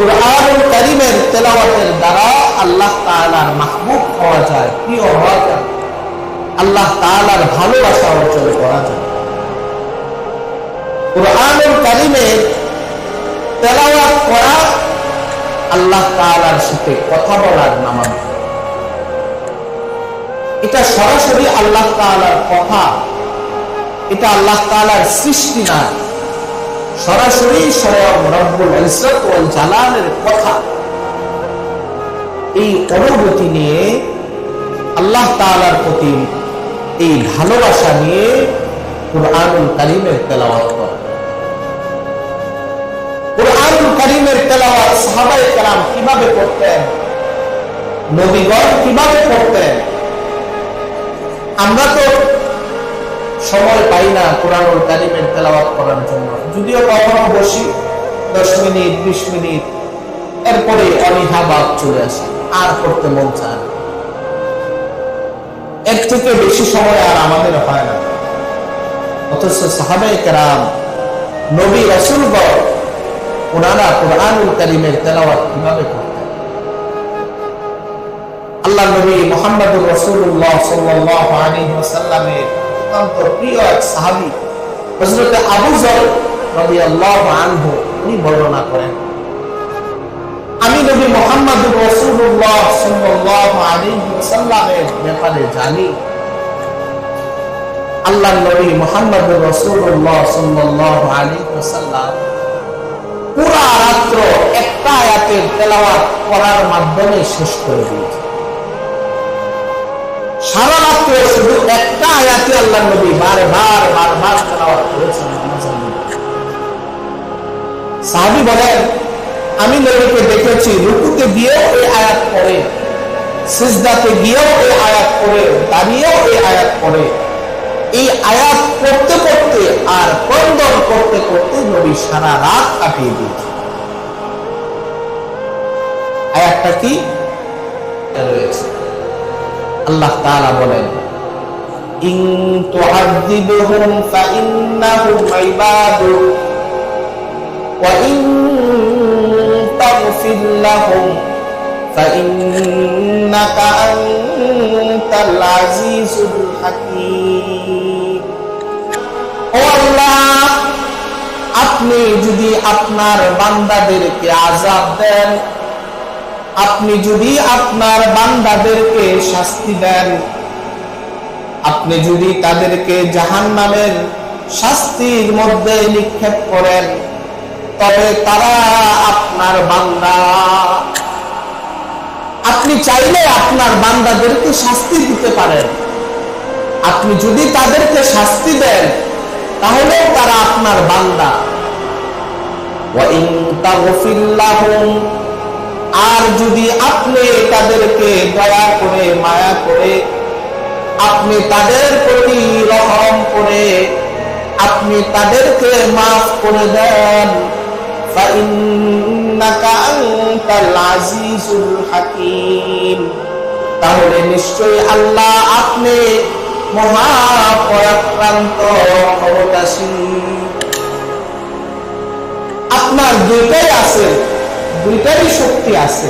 কুরআনুল কারীমের তেলাওয়াতের দ্বারা আল্লাহ তাআলার মাহবুব হওয়া যায়, প্রিয় হওয়া যায়, আল্লাহ তাআলার ভালোবাসা অর্জন করা যায়। কুরআনুল কারীমের তেলাওয়াত করা আল্লাহ তাআলার সাথে কথা বলার নাম। এটা সরাসরি আল্লাহ তাআলার কথা, এটা আল্লাহ তাআলার সৃষ্টি না, সরাসরি স্বয়ং রব্বুল ইজ্জত ওয়াল জালালের কথা। এই অনুভূতি নিয়ে আল্লাহ তাআলার প্রতি এই ভালোবাসা নিয়ে কুরআনুল কারীমের তেলাওয়াত করা। কুরআনুল কারীমের তেলাওয়াত সাহাবায়ে কেরাম কিভাবে করতেন, নবীগণ কিভাবে করতেন? আমরা তো সময় পাই না কুরআনুল কারীমের তেলাওয়াত করার জন্য, যদিও কখনো বসি 10 মিনিট 20 মিনিট, এরপরে অনীহা ভাব চলে আসে, আর করতে মন চায় না। এর থেকে বেশি সময় আর আমাদের হয় না। অথচ সাহাবায়ে কেরাম, নবী রাসূলগণ, ওনারা কুরআনুল কারীমের তেলাওয়াত কিভাবে করতেন? আল্লাহ নবী মুহাম্মদুর রাসূলুল্লাহ সাল্লাল্লাহু আলাইহি ওয়াসাল্লামের অত্যন্ত প্রিয় এক সাহাবী হযরত আবু যর রাদিয়াল্লাহু আনহু উনি বর্ণনা করেন, আমি নবী মুহাম্মদুর রাসূলুল্লাহ সাল্লাল্লাহু আলাইহি ওয়াসাল্লামের ব্যাপারে জানি, আল্লাহ নবী মুহাম্মদুর রাসূলুল্লাহ সাল্লাল্লাহু আলাইহি ওয়াসাল্লাম পুরা রাত্র একটা আয়াতের তেলাওয়াত করার মাধ্যমে শেষ করে দিয়েছে। সারা রাত্রে শুধু একটা আয়াতে আল্লাহ নবী বারবার তেলাওয়াত করেছেন। সাহাবী বলেন, আমি নবীকে দেখেছি রুকুতে গিয়েও এই আয়াত পড়ে, সিজদাতে গিয়েও এই আয়াত পড়ে, দাঁড়িয়েও এই আয়াত পড়ে। এই আয়াত পড়তে পড়তে আর ক্রন্দন করতে করতে নবী সারা রাত কাটিয়ে দিয়েছে। আয়াতটা কি রয়েছে? আল্লাহ তাআলা বলেন, ইন তুআযিবহুম ফাইন্নাহুম ইবাদুক ওয়া ইন তাগফির লাহুম ফাইন্নাকা আনতাল আজিজুল হাকীম। ও আল্লাহ, আপনি যদি আপনার বান্দাদেরকে আযাব দেন, আপনি যদি আপনার বান্দাদেরকে শাস্তি দেন, আপনি যদি তাদেরকে জাহান্নামের শাস্তির মধ্যে নিক্ষেপ করেন, তবে তারা আপনার বান্দা। আপনি চাইলে আপনার বান্দাদেরকে শাস্তি দিতে পারেন। আপনি যদি তাদেরকে শাস্তি দেন, তাহলে তারা আপনার বান্দা। ওয়া ইন তাগফির লাহুম, আর যদি আপনি তাদেরকে দয়া করে, মায়া করে, আপনি তাদের প্রতি রহম করে আপনি তাদেরকে মাফ করে দেন, ফাইন্নাকা আনতাল আজিজুল হাকীম, তাহলে নিশ্চয়ই আল্লাহ আপনি মহা পরাক্রান্ত ক্ষমতাশীল। আপনার দুইটাই আছে, দুইটারই শক্তি আছে।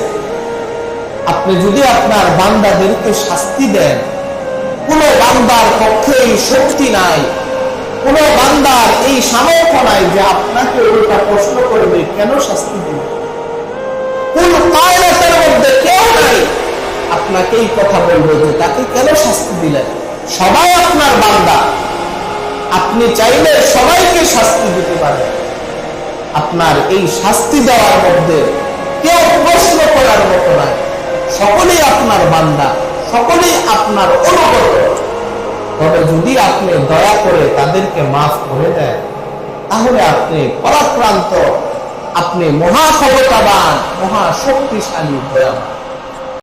আপনি যদি আপনার বান্দাদেরকে শাস্তি দেন, কোন বান্দার পক্ষে এই শক্তি নাই, কোন বান্দার এই সামর্থ্য নাই যে আপনাকে উল্টা প্রশ্ন করবে কেন শাস্তি দিবে। কোন কায়নাতের মধ্যে কেউ নাই আপনাকে এই কথা বলবে যে তাকে কেন শাস্তি দিলেন। সবাই আপনার বান্দা, আপনি চাইলে সবাইকে শাস্তি দিতে পারেন। আপনার এই শাস্তি দেওয়ার মধ্যে কেউ প্রশ্ন করার মতো নাই। সকলেই আপনার বান্দা, সকলেই আপনার অনুগত। তবে যদি আপনি দয়া করে তাদেরকে মাফ করে দেন, তাহলে আপনি পরাক্রান্ত, আপনি মহা ক্ষমতাবান, মহা শক্তিশালী দয়াবান।